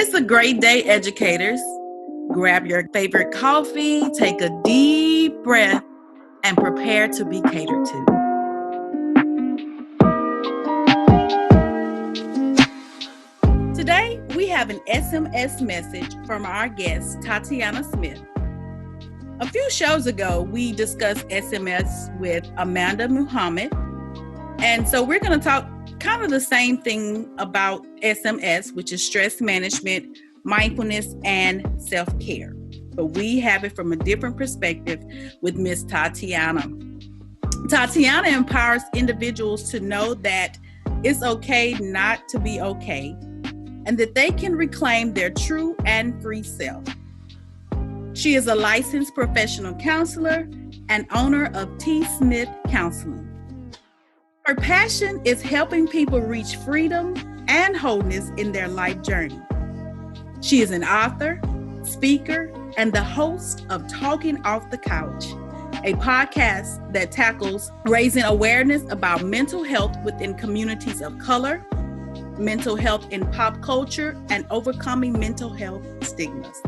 It's a great day, educators. Grab your favorite coffee, take a deep breath, and prepare to be catered to. Today, we have an SMS message from our guest, Tatiana Smith. A few shows ago, we discussed SMS with Amanda Muhammad. And so we're going to talk kind of the same thing about SMS, which is stress management, mindfulness, and self-care. But we have it from a different perspective with Miss Tatiana. Tatiana empowers individuals to know that it's okay not to be okay, and that they can reclaim their true and free self. She is a licensed professional counselor and owner of T. Smith Counseling. Her passion is helping people reach freedom and wholeness in their life journey. She is an author, speaker, and the host of Talking Off the Couch, a podcast that tackles raising awareness about mental health within communities of color, mental health in pop culture, and overcoming mental health stigmas.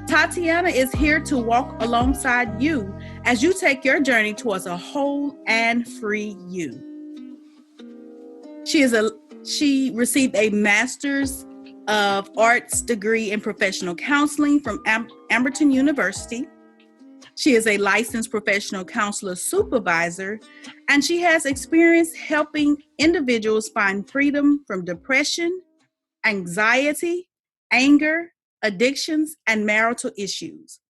Tatiana is here to walk alongside you as you take your journey towards a whole and free you. She received a Master's of Arts degree in professional counseling from Amberton University. She is a licensed professional counselor supervisor, and she has experience helping individuals find freedom from depression, anxiety, anger, addictions, and marital issues.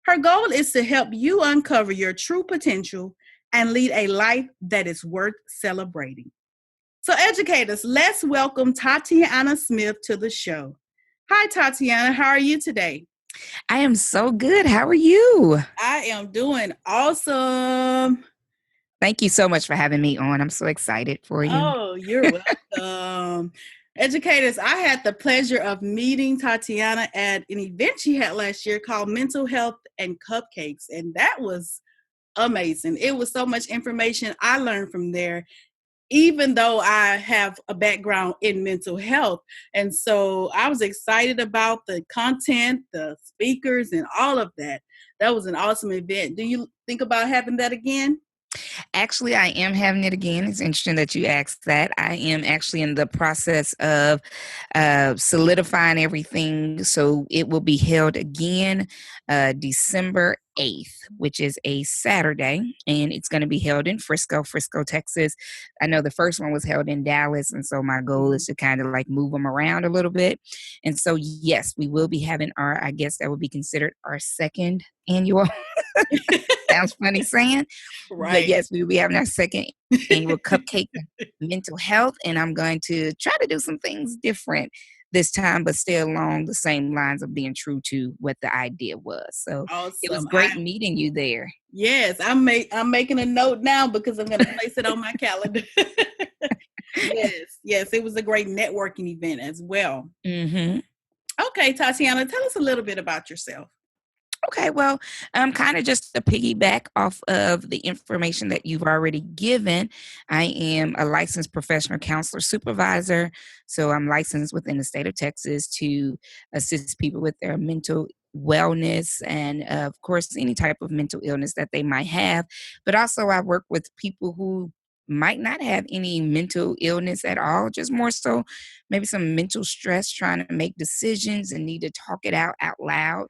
Her goal is to help you uncover your true potential and lead a life that is worth celebrating. So educators, let's welcome Tatiana Smith to the show. Hi, Tatiana. How are you today? I am so good. How are you? I am doing awesome. Thank you so much for having me on. I'm so excited for you. Oh, you're welcome. Educators, I had the pleasure of meeting Tatiana at an event she had last year called Mental Health and Cupcakes, and that was amazing. It was so much information I learned from there, even though I have a background in mental health. And so I was excited about the content, the speakers, and all of that. That was an awesome event. Do you think about having that again? Actually, I am having it again. It's interesting that you asked that. I am actually in the process of solidifying everything. So it will be held again December 8th, which is a Saturday, and it's going to be held in Frisco, Texas. I know the first one was held in Dallas, and so my goal is to kind of like move them around a little bit. And so, yes, we will be having I guess that would be considered our second annual. Sounds funny saying, Right. But yes, we will be having our second annual Cupcake Mental Health, and I'm going to try to do some things different this time, but stay along the same lines of being true to what the idea was. So Awesome. It was great meeting you there. Yes, I'm making a note now because I'm going to place it on my calendar. Yes, it was a great networking event as well. Mm-hmm. Okay, Tatiana, tell us a little bit about yourself. Okay, well, kind of just to piggyback off of the information that you've already given, I am a licensed professional counselor supervisor. So I'm licensed within the state of Texas to assist people with their mental wellness and, of course, any type of mental illness that they might have. But also I work with people who might not have any mental illness at all, just more so maybe some mental stress trying to make decisions and need to talk it out loud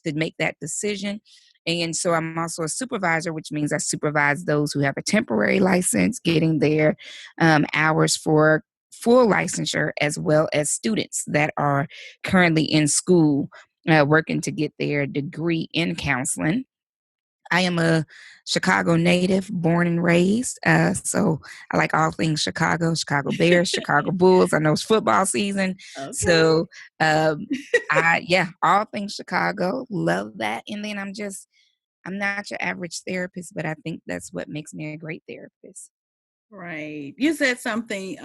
to make that decision. And so I'm also a supervisor, which means I supervise those who have a temporary license, getting their hours for full licensure, as well as students that are currently in school working to get their degree in counseling. I am a Chicago native, born and raised. So I like all things Chicago Bears, Chicago Bulls. I know it's football season. Okay. So all things Chicago. Love that. And then I'm not your average therapist, but I think that's what makes me a great therapist. Right. You said something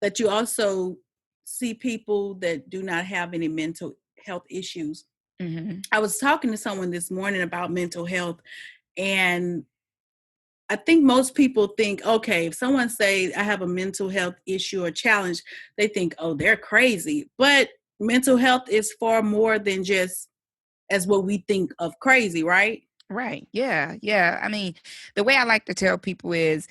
that you also see people that do not have any mental health issues. Mm-hmm. I was talking to someone this morning about mental health, and I think most people think, okay, if someone say I have a mental health issue or challenge, they think, oh, they're crazy. But mental health is far more than just as what we think of crazy, right? Right. Yeah. Yeah. I mean, the way I like to tell people is,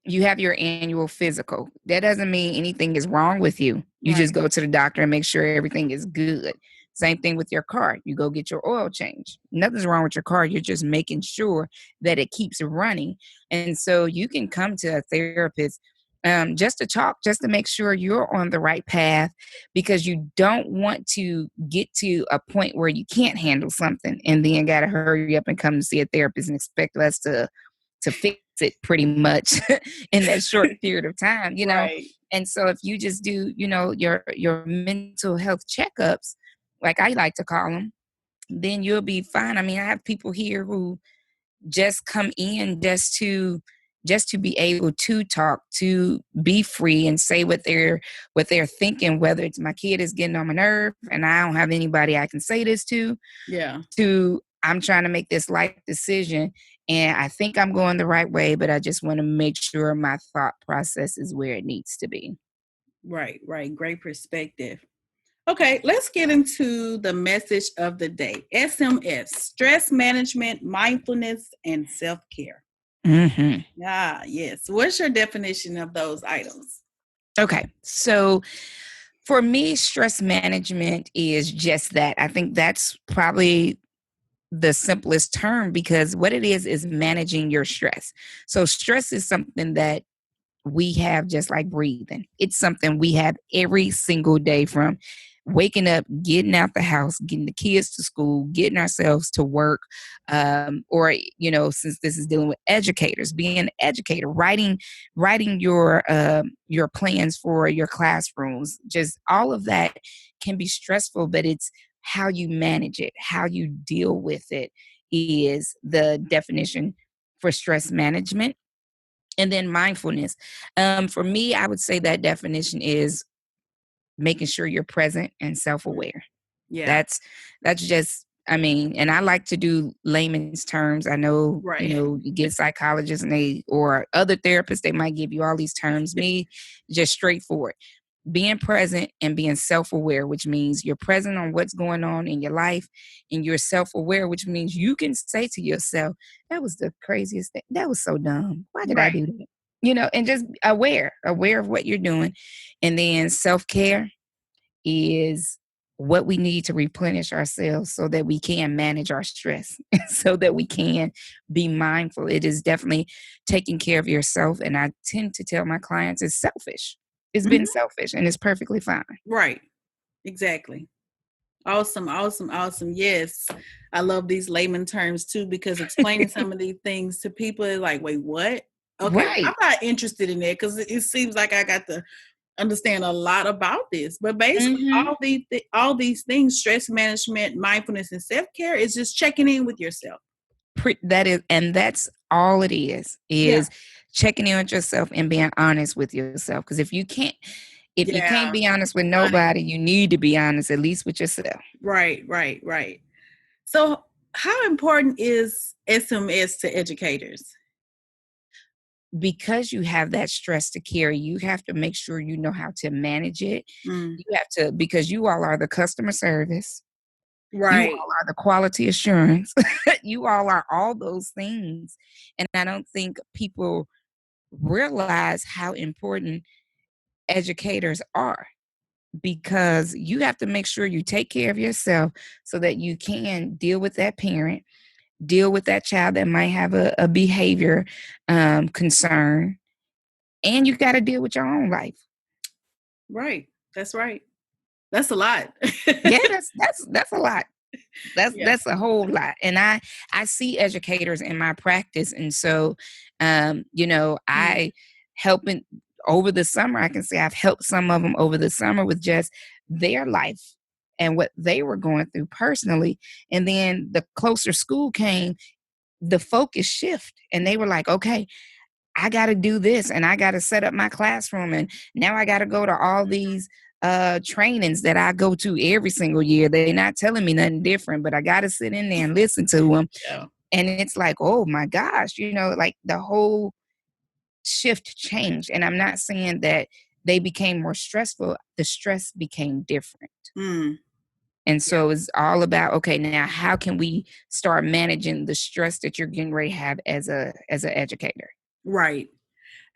you have your annual physical. That doesn't mean anything is wrong with you. You Right. just go to the doctor and make sure everything is good. Same thing with your car. You go get your oil change. Nothing's wrong with your car. You're just making sure that it keeps running. And so you can come to a therapist just to talk, just to make sure you're on the right path, because you don't want to get to a point where you can't handle something and then got to hurry up and come to see a therapist and expect us to fix it pretty much in that short period of time. Right. And so if you just do, your mental health checkups, like I like to call them, then you'll be fine. I mean, I have people here who just come in just to be able to talk, to be free and say what they're thinking, whether it's my kid is getting on my nerve and I don't have anybody I can say this Yeah. to I'm trying to make this life decision and I think I'm going the right way, but I just want to make sure my thought process is where it needs to be. Right. Right. Great perspective. Okay, let's get into the message of the day. SMS, stress management, mindfulness, and self-care. Mm-hmm. Ah, yes. What's your definition of those items? Okay, so for me, stress management is just that. I think that's probably the simplest term, because what it is managing your stress. So stress is something that we have just like breathing. It's something we have every single day, from waking up, getting out the house, getting the kids to school, getting ourselves to work, or since this is dealing with educators, being an educator, writing your plans for your classrooms. Just all of that can be stressful, but it's how you manage it, how you deal with it is the definition for stress management. And then mindfulness. For me, I would say that definition is making sure you're present and self-aware. Yeah, That's just, I mean, and I like to do layman's terms. I know, right. you get psychologists or other therapists, they might give you all these terms. Me, just straightforward. Being present and being self-aware, which means you're present on what's going on in your life, and you're self-aware, which means you can say to yourself, that was the craziest thing. That was so dumb. Why did I Right. do that? And just aware of what you're doing. And then self-care is what we need to replenish ourselves so that we can manage our stress, so that we can be mindful. It is definitely taking care of yourself. And I tend to tell my clients it's selfish. It's been Mhm. selfish and it's perfectly fine. Right. Exactly. Awesome, awesome, awesome. Yes. I love these layman terms too, because explaining some of these things to people is like, wait, what? Okay, I'm Right. not interested in that because it seems like I got to understand a lot about this. But basically, Hmm. all these things, stress management, mindfulness, and self care, is just checking in with yourself. That's all it Yeah, is checking in with yourself and being honest with yourself. Because if you can't yeah, be honest with honest. nobody, you need to be honest at least with yourself. Right, right, right. So, how important is SMS to educators? Because you have that stress to carry, you have to make sure you know how to manage it. Mm, You have to, because you all are the customer service, you right, all are the quality assurance, you all are all those things. And I don't think people realize how important educators are, because you have to make sure you take care of yourself so that you can deal with that parent, deal with that child that might have a behavior concern, and you got to deal with your own life. right. That's right. That's a lot. Yeah, that's a lot. That's Yeah. that's a whole lot. And I see educators in my practice, and so Mm, I helping over the summer. I can say I've helped some of them over the summer with just their life and what they were going through personally. And then the closer school came, the focus shift, and they were like, okay, I got to do this and I got to set up my classroom. And now I got to go to all these trainings that I go to every single year. They're not telling me nothing different, but I got to sit in there and listen to them. yeah. And it's like, oh my gosh, like the whole shift changed. And I'm not saying that they became more stressful. The stress became different. Mm. And so it's all about, okay, now how can we start managing the stress that you're getting ready to have as an educator? Right.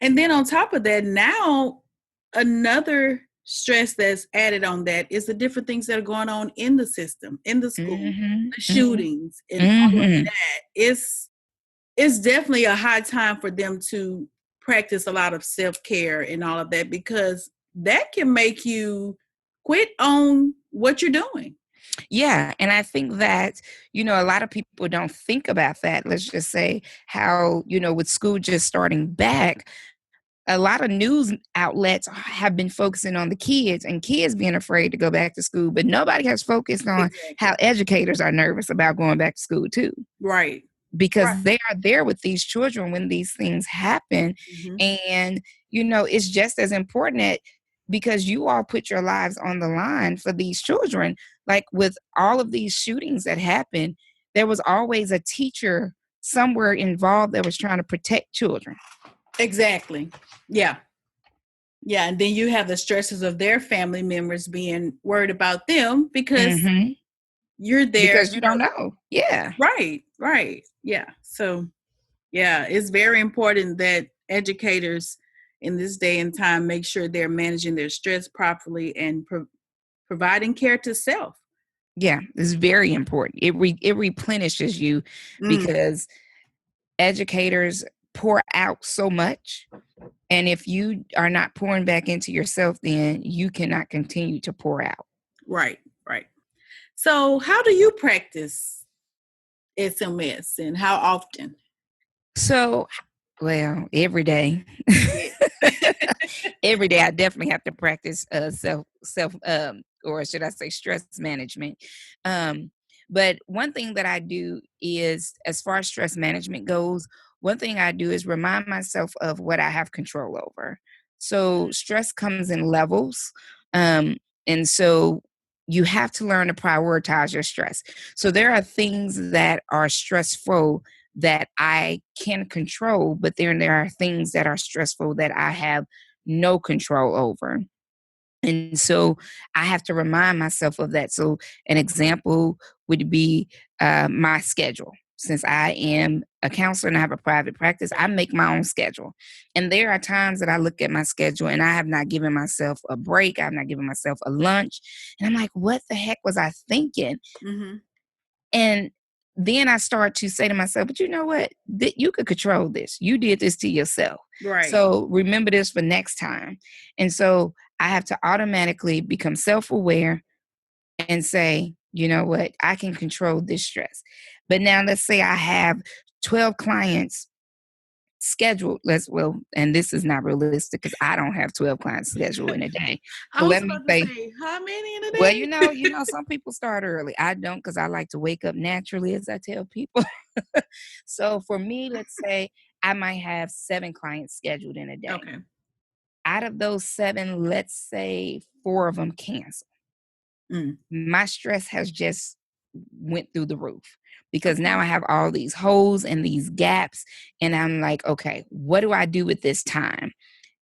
And then on top of that, now another stress that's added on that is the different things that are going on in the system, in the school, the shootings, and all of that. It's definitely a high time for them to practice a lot of self-care and all of that, because that can make you quit on what you're doing. Yeah. And I think that, a lot of people don't think about that. Let's just say how, with school just starting back, a lot of news outlets have been focusing on the kids and kids being afraid to go back to school, but nobody has focused on how educators are nervous about going back to school too. Right. Because they are there with these children when these things happen. And, it's just as important that because you all put your lives on the line for these children, like with all of these shootings that happen, there was always a teacher somewhere involved that was trying to protect children. Exactly. Yeah. Yeah. And then you have the stresses of their family members being worried about them because you're there. Because you don't know. Yeah. Right. Right. Yeah. So, yeah, it's very important that educators in this day and time make sure they're managing their stress properly and providing care to self. Yeah, it's very important. It replenishes you because educators pour out so much. And if you are not pouring back into yourself, then you cannot continue to pour out. Right, right. So how do you practice SMS and how often? So, well, every day. Every day I definitely have to practice self or should I say stress management. But one thing that I do is, as far as stress management goes, one thing I do is remind myself of what I have control over. So stress comes in levels. And so you have to learn to prioritize your stress. So there are things that are stressful that I can control, but then there are things that are stressful that I have no control over. And so I have to remind myself of that. So an example would be my schedule. Since I am a counselor and I have a private practice, I make my own schedule. And there are times that I look at my schedule and I have not given myself a break. I've not given myself a lunch. And I'm like, what the heck was I thinking? And then I start to say to myself, but you know what? You could control this. You did this to yourself. Right. So remember this for next time. And so I have to automatically become self-aware and say, you know what? I can control this stress. But now let's say I have 12 clients scheduled. And this is not realistic because I don't have 12 clients scheduled in a day. So let me say, how many in a day? Well, some people start early. I don't, because I like to wake up naturally, as I tell people. So for me, let's say I might have 7 clients scheduled in a day. Okay. Out of those 7, let's say 4 of them cancel. My stress has just went through the roof because now I have all these holes and these gaps, and I'm like, okay, what do I do with this time?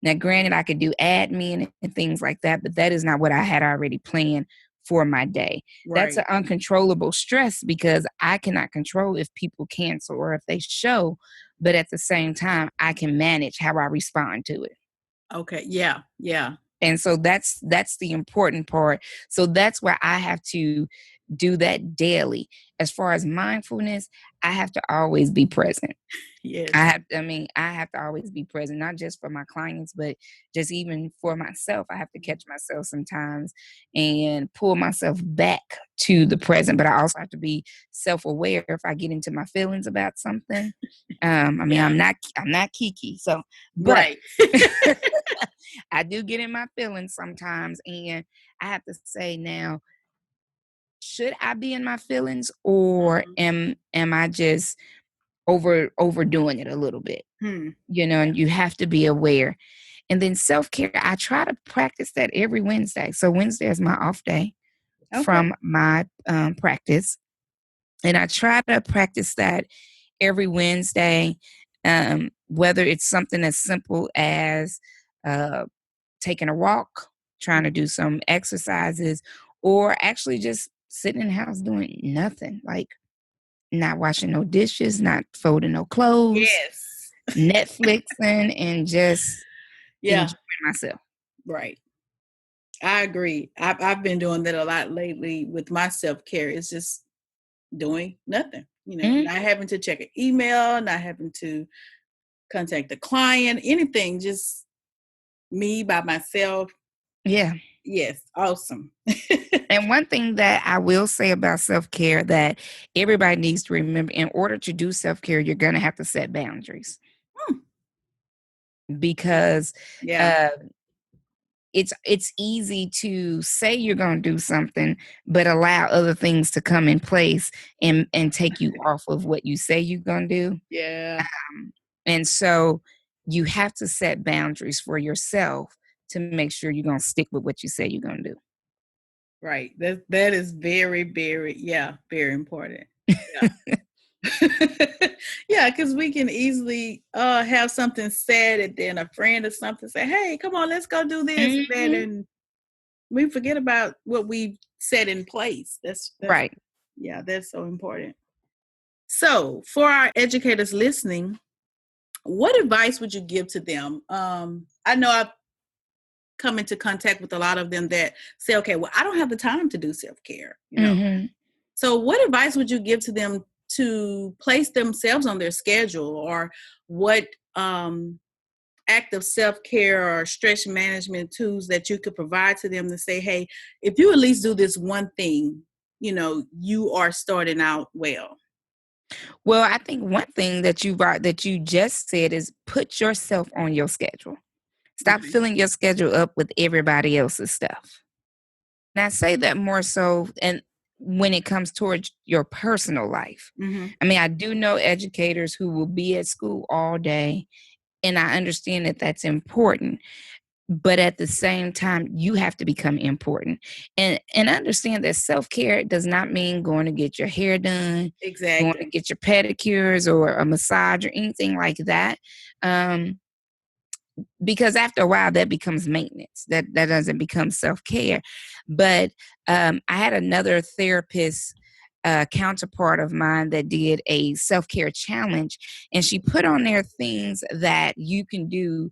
Now, granted, I could do admin and things like that, but that is not what I had already planned for my day. Right. That's an uncontrollable stress because I cannot control if people cancel or if they show, but at the same time, I can manage how I respond to it. Okay. Yeah. Yeah. And so that's the important part. So that's where I have to do that daily. As far as mindfulness, I have to always be present. Yes. I have to always be present, not just for my clients, but just even for myself. I have to catch myself sometimes and pull myself back to the present. But I also have to be self-aware if I get into my feelings about something. I'm not Kiki. So, but right. I do get in my feelings sometimes, and I have to say now, should I be in my feelings, or am I just overdoing it a little bit? And you have to be aware. And then self-care, I try to practice that every Wednesday. So Wednesday is my off day from my practice. And I try to practice that every Wednesday, whether it's something as simple as uh, taking a walk, trying to do some exercises, or actually just sitting in the house doing nothing, like not washing no dishes, not folding no clothes, Yes. Netflixing, and just Yeah. enjoying myself. Right. I agree. I've been doing that a lot lately with my self-care. It's just doing nothing, Mhm. not having to check an email, not having to contact a client, anything, just me by myself. Yeah. Yes, awesome. And one thing that I will say about self-care that everybody needs to remember, in order to do self-care, you're going to have to set boundaries, Hmm. because Yeah, uh, it's easy to say you're going to do something, but allow other things to come in place and take you off of what you say you're going to do. yeah, And so you have to set boundaries for yourself to make sure you're going to stick with what you say you're going to do. right. That is very, very, yeah, very important. Yeah. Yeah, because we can easily have something said, and then a friend or something say, "Hey, come on, let's go do this and that," Mhm. and we forget about what we set in place. That's Right. yeah, that's so important. So, for our educators listening, what advice would you give to them? I know I've come into contact with a lot of them that say, "Okay, well, I don't have the time to do self care." Mhm. So, what advice would you give to them to place themselves on their schedule, or what active self care or stress management tools that you could provide to them to say, hey, if you at least do this one thing, you are starting out well? Well, I think one thing that you just said is put yourself on your schedule. Stop Okay. filling your schedule up with everybody else's stuff. And I say that more so and when it comes towards your personal life. Mm-hmm. I mean, I do know educators who will be at school all day, and I understand that that's important. But at the same time, you have to become important. And understand that self-care does not mean going to get your hair done, going to Exactly. get your pedicures or a massage or anything like that. Um, because after a while that becomes maintenance. That doesn't become self-care. But I had another therapist counterpart of mine that did a self-care challenge, and she put on there things that you can do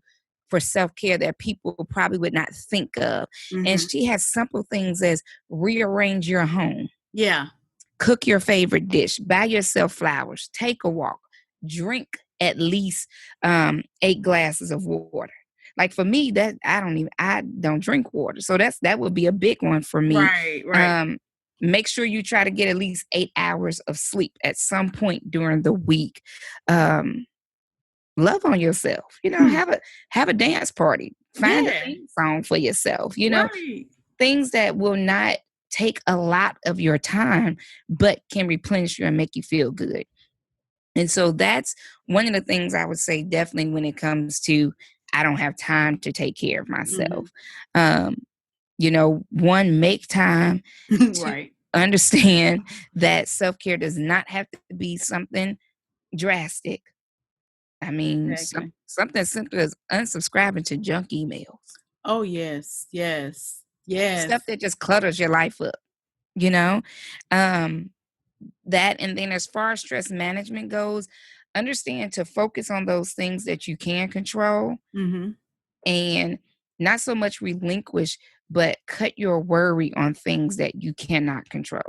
for self-care that people probably would not think of. And Mm-hmm. she has simple things as rearrange your home, Yeah. cook your favorite dish, buy yourself flowers, take a walk, drink at least 8 glasses of water. Like for me, that I don't drink water, so that would be a big one for me. Right. Right. Um, Make sure you try to get at least 8 hours of sleep at some point during the week. Um, love on yourself. Hmm. Have a dance party. Find a Yeah. theme song for yourself. Right. Things that will not take a lot of your time, but can replenish you and make you feel good. And so that's one of the things I would say definitely when it comes to I don't have time to take care of Mm-hmm. myself. Um, one, make time to Right. understand that self care does not have to be something drastic. I mean, Exactly. something as simple as unsubscribing to junk emails, Oh, yes. Yes. Yes. stuff that just clutters your life up, you know? Um, that and then as far as stress management goes, understand to focus on those things that you can control Mm-hmm. and not so much relinquish, but cut your worry on things that you cannot control.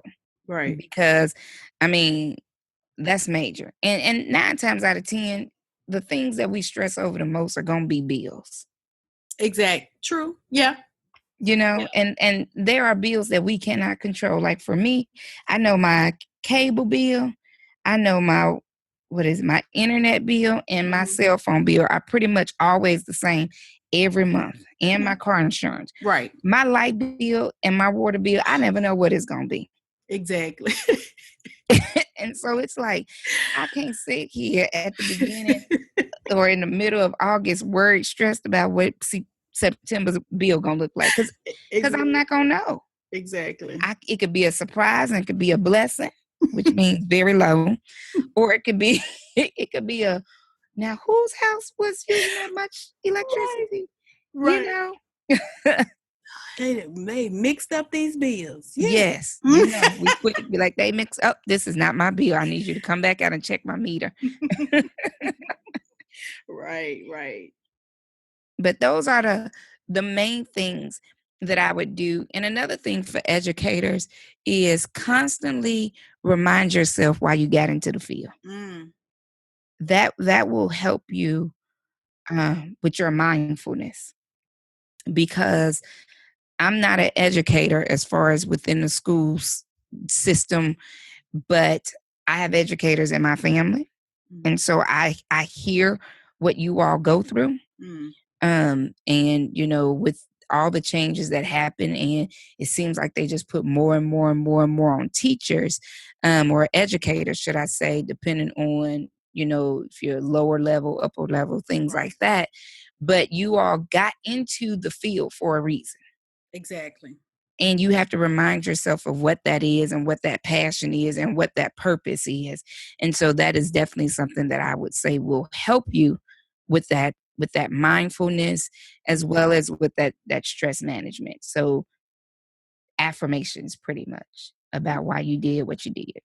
Right. Because I mean, that's major. And 9 times out of 10, the things that we stress over the most are gonna be bills. Exact. True. Yeah. Yeah. And there are bills that we cannot control. Like for me, I know my cable bill, I know my internet bill and my Mm-hmm. cell phone bill are pretty much always the same every month, and Yeah. my car insurance. Right. My light bill and my water bill, I never know what it's gonna be. Exactly. And so it's like I can't sit here at the beginning or in the middle of August worried, stressed about what September's bill gonna look like, because I'm Exactly. not gonna know. Exactly. It could be a surprise and it could be a blessing. which means very low, or it could be it could be a now whose house was using that much Right. electricity? You Right. know? They mixed up these bills. Yeah. Yes, we quick be like, they mix up. This is not my bill. I need you to come back out and check my meter. Right, right. But those are the main things that I would do. And another thing for educators is constantly remind yourself why you got into the field. Mm, That will help you with your mindfulness, because I'm not an educator as far as within the schools system, but I have educators in my family. mm, And so I hear what you all go through. mm. And with all the changes that happen, and it seems like they just put more and more and more and more on teachers, or educators, should I say, depending on, if you're lower level, upper level, things Right. like that. But you all got into the field for a reason. Exactly. And you have to remind yourself of what that is and what that passion is and what that purpose is. And so that is definitely something that I would say will help you with that mindfulness, as well as with that stress management. So affirmations pretty much about why you did what you did.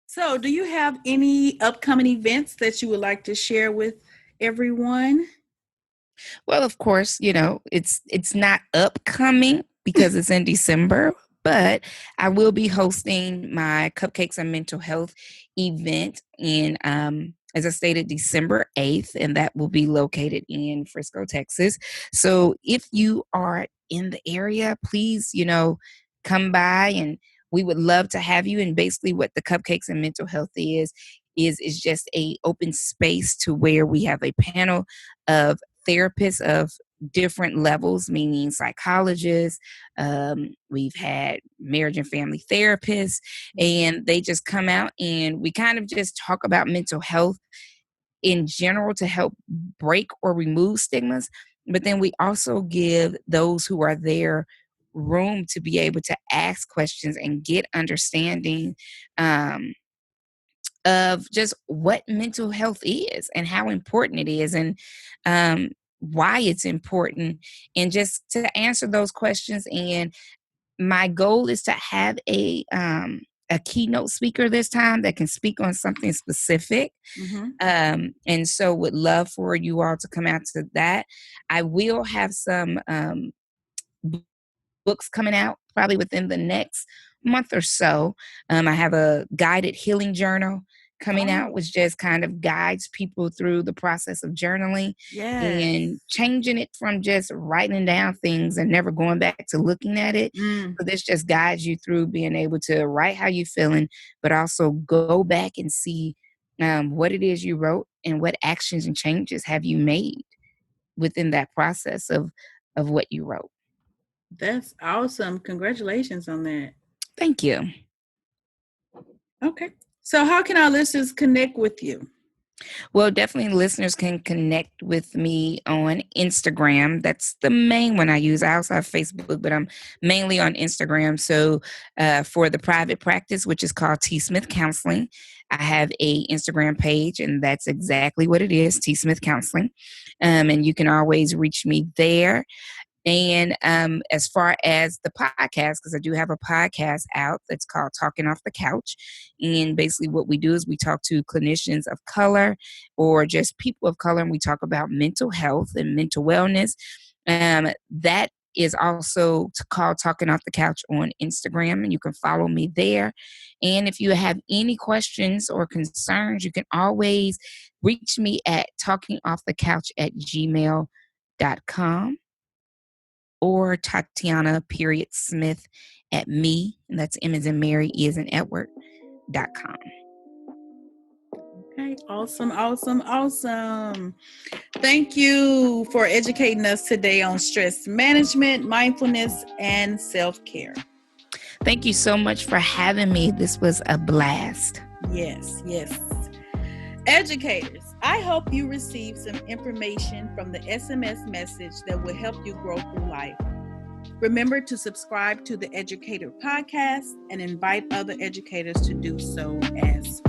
So, do you have any upcoming events that you would like to share with everyone? Well, of course, it's not upcoming because it's in December, but I will be hosting my Cupcakes and Mental Health event in, as I stated, December 8th, and that will be located in Frisco, Texas. So if you are in the area, please, come by, and we would love to have you. And basically what the Cupcakes and Mental Health is just a open space to where we have a panel of therapists of different levels, meaning psychologists. We've had marriage and family therapists, and they just come out and we kind of just talk about mental health in general to help break or remove stigmas. But then we also give those who are there room to be able to ask questions and get understanding, of just what mental health is and how important it is, and why it's important, and just to answer those questions. And my goal is to have a keynote speaker this time that can speak on something specific. Mm-hmm. And so would love for you all to come out to that. I will have some books coming out probably within the next month or so. I have a guided healing journal coming out, Oh, which just kind of guides people through the process of journaling yes. and changing it from just writing down things and never going back to looking at it. Mm, So this just guides you through being able to write how you're feeling, but also go back and see what it is you wrote and what actions and changes have you made within that process of what you wrote. that's awesome. Congratulations on that. Thank you. Okay. So, how can our listeners connect with you? Well, definitely listeners can connect with me on Instagram. That's the main one I use. I also have Facebook, but I'm mainly on Instagram. So for the private practice, which is called T Smith Counseling, I have a Instagram page, and that's exactly what it is, T Smith Counseling. And you can always reach me there. And as far as the podcast, because I do have a podcast out that's called Talking Off the Couch. And basically what we do is we talk to clinicians of color or just people of color, and we talk about mental health and mental wellness. That is also called Talking Off the Couch on Instagram, and you can follow me there. And if you have any questions or concerns, you can always reach me at talkingoffthecouch@gmail.com. or Tatiana.Smith at me, and that's M as in Mary, E as in Edward.com. Okay. Awesome. Awesome. Awesome. Thank you for educating us today on stress management, mindfulness, and self care. Thank you so much for having me. This was a blast. Yes. Yes. Educators, I hope you receive some information from the SMS message that will help you grow through life. Remember to subscribe to the Educator Podcast and invite other educators to do so as